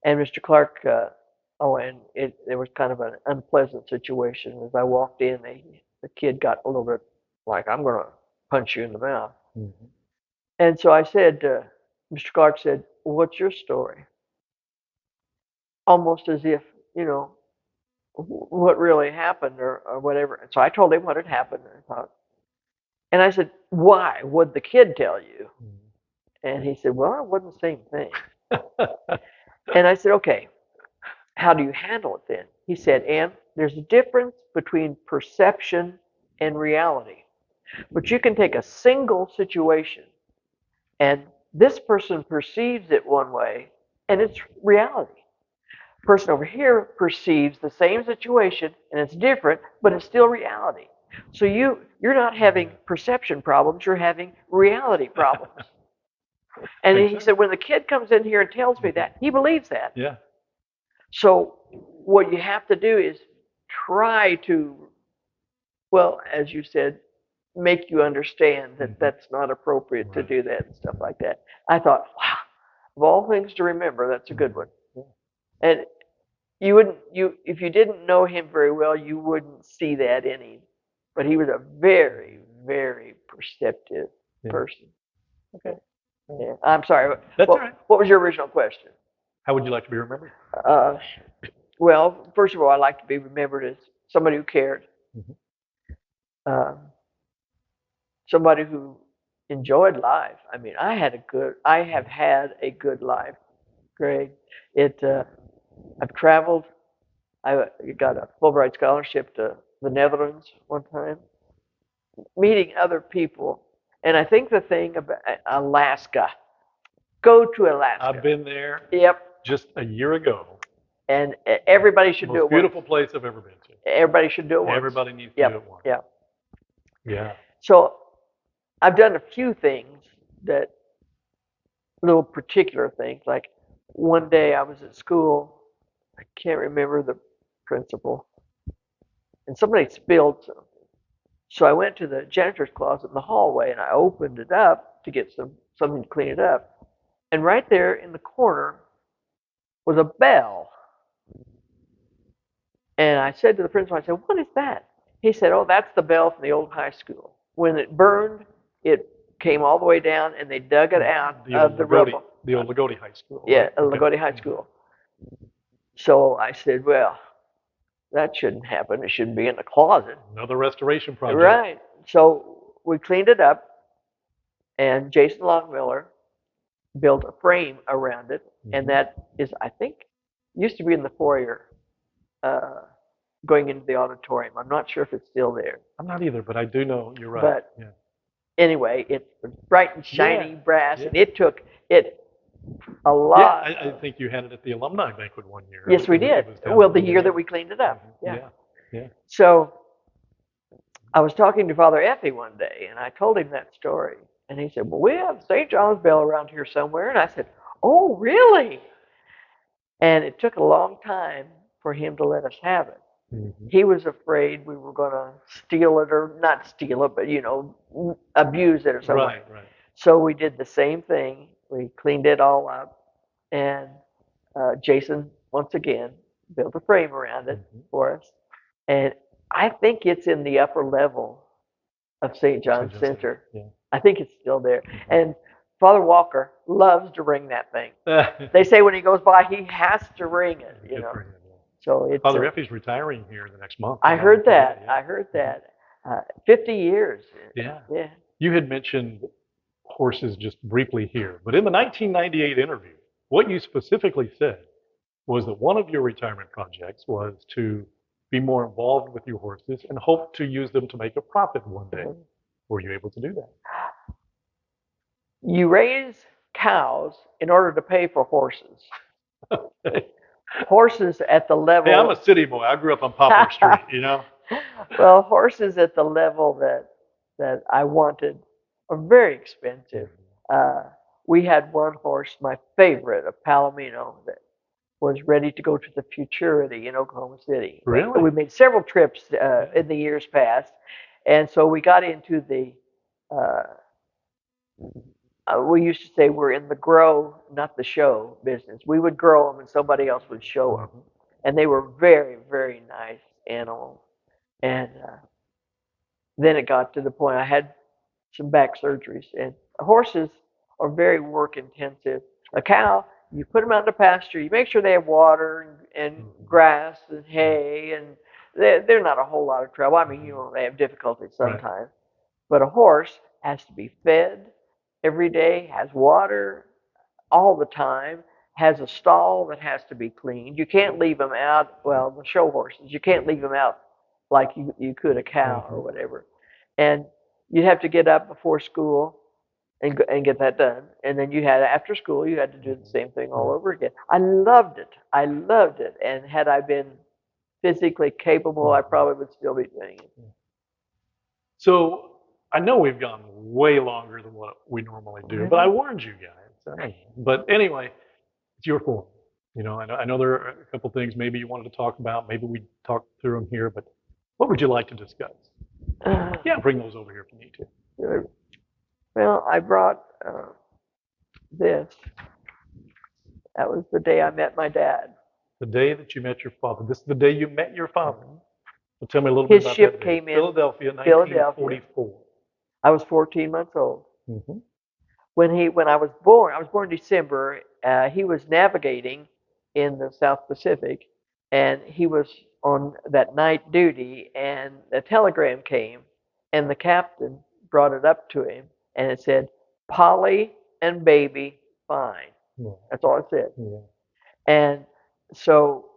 And Mr. Clark, there was kind of an unpleasant situation. As I walked in, the kid got a little bit like, I'm going to punch you in the mouth. And so I said, Mr. Clark said, what's your story? Almost as if, what really happened or whatever. And so I told him what had happened. And I said, why? What'd the kid tell you? And he said, well, it wasn't the same thing. And I said, okay, how do you handle it then? He said, Ann, there's a difference between perception and reality. But you can take a single situation, and this person perceives it one way, and it's reality. The person over here perceives the same situation, and it's different, but it's still reality. So you're not having perception problems, you're having reality problems. And he said, when the kid comes in here and tells me that, he believes that. Yeah. So what you have to do is try to, well, as you said, make you understand that that's not appropriate to do that and stuff like that. I thought, wow, of all things to remember, that's a good one. And if you didn't know him very well, you wouldn't see that in him. But he was a very, very perceptive person. Okay. Yeah, I'm sorry. That's all right. What was your original question? How would you like to be remembered? Well, first of all, I'd like to be remembered as somebody who cared. Somebody who enjoyed life. I mean, I have had a good life, Greg. I've traveled. I got a Fulbright scholarship to the Netherlands one time, meeting other people. And I think the thing about Alaska, go to Alaska. I've been there. Yep. Just a year ago. And everybody should do it once. Beautiful place I've ever been to. Everybody should do it once. Everybody needs to do it once. Yeah. Yeah. So I've done a few things little particular things. Like one day I was at school, I can't remember the principal, and somebody spilled something. So I went to the janitor's closet in the hallway and I opened it up to get something to clean it up. And right there in the corner was a bell. And I said to the principal, I said, what is that? He said, oh, that's the bell from the old high school. When it burned, it came all the way down and they dug it out of the rubble. The old Lagodi High School. Yeah, Lagodi High School. So I said, well, that shouldn't happen. It shouldn't be in the closet. Another restoration project. Right. So we cleaned it up, and Jason Longmiller built a frame around it, and that is, I think, used to be in the foyer going into the auditorium. I'm not sure if it's still there. I'm not either, but I do know you're right. But anyway, it's bright and shiny brass, and it took a lot. Yeah, I think you had it at the alumni banquet one year. Yes, we did. Well, the year that we cleaned it up. Yeah. Yeah. So I was talking to Father Effie one day, and I told him that story. And he said, well, we have St. John's Bell around here somewhere. And I said, oh, really? And it took a long time for him to let us have it. Mm-hmm. He was afraid we were going to steal it, or not steal it, but, abuse it or something. Right, right. So we did the same thing. We cleaned it all up. And Jason, once again, built a frame around it Mm-hmm. for us. And I think it's in the upper level of St. John's John's Center. Yeah. I think it's still there. Mm-hmm. And Father Walker loves to ring that thing. They say when he goes by, he has to ring it, Good for him, yeah. So it's. Father Effie's retiring here the next month. I heard that. Yeah. I heard that. 50 years. Yeah. Yeah. You had mentioned horses just briefly here, but in the 1998 interview, what you specifically said was that one of your retirement projects was to be more involved with your horses and hope to use them to make a profit one day. Mhm. Were you able to do that? You raise cows in order to pay for horses. Hey, Horses at the level. I'm a city boy. I grew up on Poplar Street. Well, horses at the level that I wanted are very expensive. We had one horse, my favorite, a Palomino, that was ready to go to the Futurity in Oklahoma City. Really? We made several trips in the years past, and so we got into the. We used to say we're in the grow, not the show business. We would grow them, and somebody else would show them, and they were very, very nice animals. And then it got to the point I had some back surgeries, and horses are very work intensive. A cow, you put them out in the pasture, you make sure they have water and grass and hay, and they're not a whole lot of trouble. I mean, they have difficulties sometimes. Right. But a horse has to be fed every day, has water all the time, has a stall that has to be cleaned. You can't leave them out, well, the show horses, you can't leave them out like you could a cow or whatever. And you'd have to get up before school and get that done. And then you had, after school, you had to do the same thing all over again. I loved it. I loved it. And had I been physically capable, I probably would still be doing it. So I know we've gone way longer than what we normally do, but I warned you guys. But anyway, it's your forum. I know there are a couple things maybe you wanted to talk about. Maybe we talk through them here, but what would you like to discuss? Yeah, bring those over here if you need to. Well, I brought this. That was the day I met my dad. The day that you met your father. This is the day you met your father. Well, tell me a little bit about that. His ship came in Philadelphia, 1944. I was 14 months old. Mm-hmm. When I was born December. He was navigating in the South Pacific, and he was on that night duty, and a telegram came, and the captain brought it up to him, and it said, Polly and baby fine. Yeah. That's all it said. Yeah. And so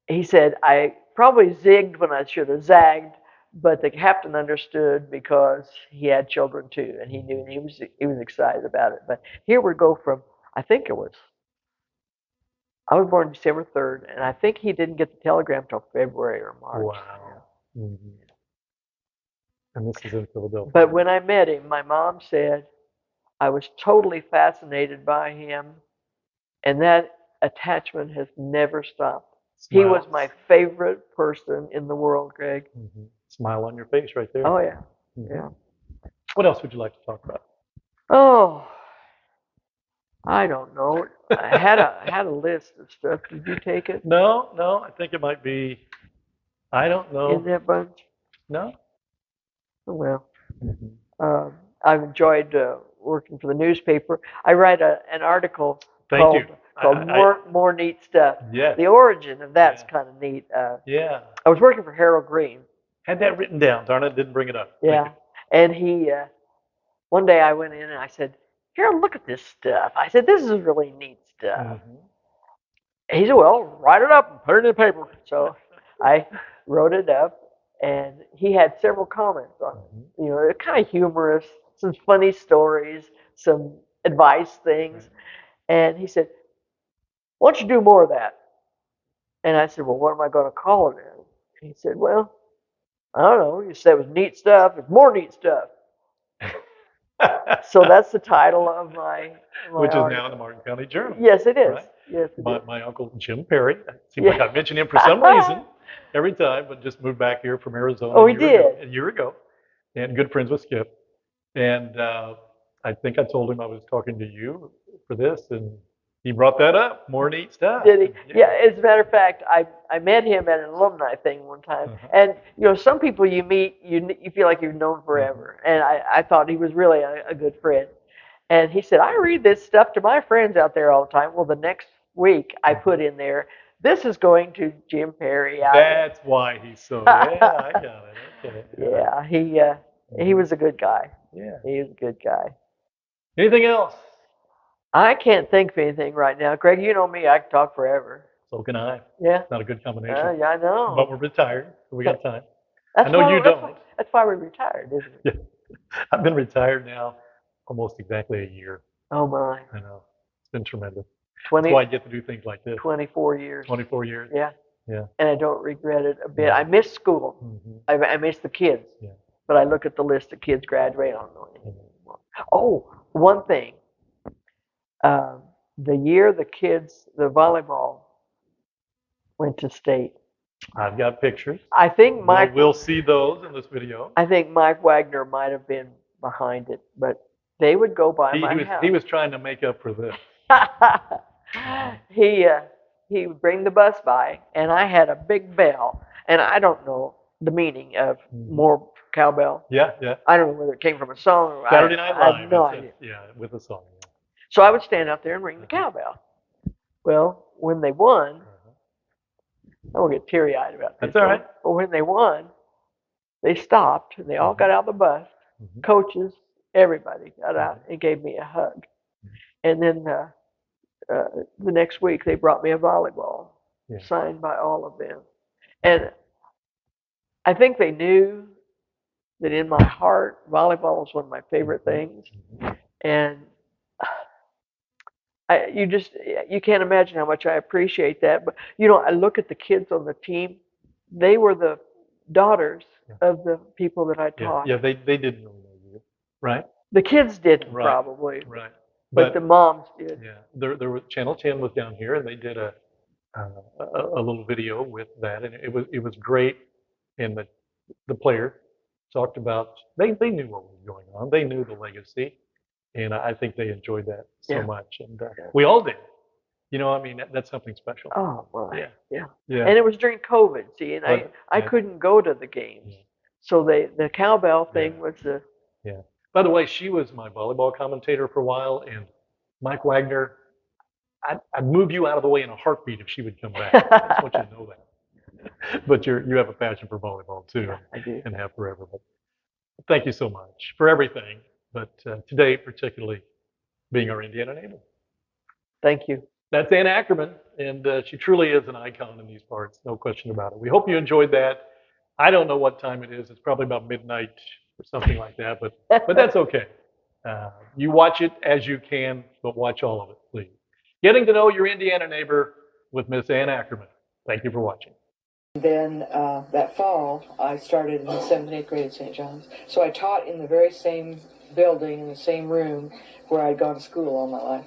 he said, I probably zigged when I should have zagged, but the captain understood because he had children too, and he knew, and he was excited about it. But here we go from, I was born December 3rd, and I think he didn't get the telegram till February or March. Wow. Yeah. Mm-hmm. And this is in Philadelphia. But when I met him, my mom said I was totally fascinated by him, and that attachment has never stopped. Smiles. He was my favorite person in the world, Greg. Mm-hmm. Smile on your face right there. Oh, yeah. Mm-hmm. Yeah. What else would you like to talk about? Oh, I don't know. I had a list of stuff. Did you take it? No. I think it might be, I don't know. In that bunch? No. Oh, well. Mm-hmm. I've enjoyed working for the newspaper. I write an article called More Neat Stuff. Yes. The origin of that's kind of neat. Yeah. I was working for Harold Green. Had that written down. Darn it, didn't bring it up. Yeah. And he, one day I went in and I said, Harold, look at this stuff. I said, this is really neat stuff. Mm-hmm. And he said, well, write it up and put it in the paper. So I wrote it up, and he had several comments on it. They're kind of humorous, some funny stories, some advice things. And he said, why don't you do more of that? And I said, well, what am I going to call it then? He said, well, I don't know. You said it was neat stuff. It's more neat stuff. So that's the title of my Which is article. now in the Martin County Journal. Yes, it is. Right? Yes, it is. My uncle Jim Perry. It seems Yeah. like I mention him for some reason every time, but just moved back here from Arizona Oh, he did. a year ago, and good friends with Skip. And I think I told him I was talking to you for this, and he brought that up. More neat stuff. Did he? Yeah. Yeah. As a matter of fact, I met him at an alumni thing one time, and some people you meet, you feel like you've known forever, and I thought he was really a good friend. And he said, I read this stuff to my friends out there all the time. Well, the next week I put in there, this is going to Jim Perry. That's why he's so. Yeah, I got it. Okay. Yeah, he was a good guy. Yeah. He was a good guy. Anything else? I can't think of anything right now. Greg, you know me, I can talk forever. So can I. Yeah. Not a good combination. Yeah, I know. But we're retired, so we got time. That's I know why, you don't. That's why we're retired, isn't it? Yeah. I've been retired now almost exactly a year. Oh my. I know. It's been tremendous. 20, That's why I get to do things like this. 24 years. 24 years. Yeah. Yeah. And I don't regret it a bit. I miss school. I miss the kids. Yeah. But I look at the list of kids graduating, I don't know anything anymore. Oh, one thing. The year the volleyball went to state. I've got pictures. I think Mike. We'll see those in this video. I think Mike Wagner might have been behind it, but they would go by my house. He was trying to make up for this. He would bring the bus by, and I had a big bell, and I don't know the meaning of more cowbell. Yeah. I don't know whether it came from a song or Saturday Night Live. I have no idea. Yeah, with a song. Yeah. So I would stand out there and ring the cowbell. Well, when they won, I won't get teary-eyed about this. That's all right. But when they won, they stopped, and they all got out of the bus. Coaches, everybody got out and gave me a hug. And then the next week, they brought me a volleyball signed by all of them. And I think they knew that in my heart, volleyball was one of my favorite things. And you can't imagine how much I appreciate that. But, I look at the kids on the team. They were the daughters of the people that I taught. Yeah, they didn't really know you, right? The kids didn't probably. Right. But the moms did. Yeah. There was Channel 10 was down here, and they did a little video with that, and it was great. And the players talked about they knew what was going on. They knew the legacy, and I think they enjoyed that so much, and we all did. That's something special. Oh, my. Yeah. Yeah. And it was during COVID, see, and I couldn't go to the games. So the cowbell thing was the. Yeah. By the way, she was my volleyball commentator for a while, and Mike Wagner, I'd move you out of the way in a heartbeat if she would come back. I just want you to know that. But you have a passion for volleyball too, I do. And have forever. But thank you so much for everything. But today, particularly, being our Indiana neighbor. Thank you. That's Ann Ackerman, and she truly is an icon in these parts, no question about it. We hope you enjoyed that. I don't know what time it is. It's probably about midnight or something like that, but that's okay. You watch it as you can, but watch all of it, please. Getting to know your Indiana neighbor with Miss Ann Ackerman. Thank you for watching. Then that fall, I started in the 7th and 8th grade at St. John's. So I taught in the very same building, in the same room where I'd gone to school all my life.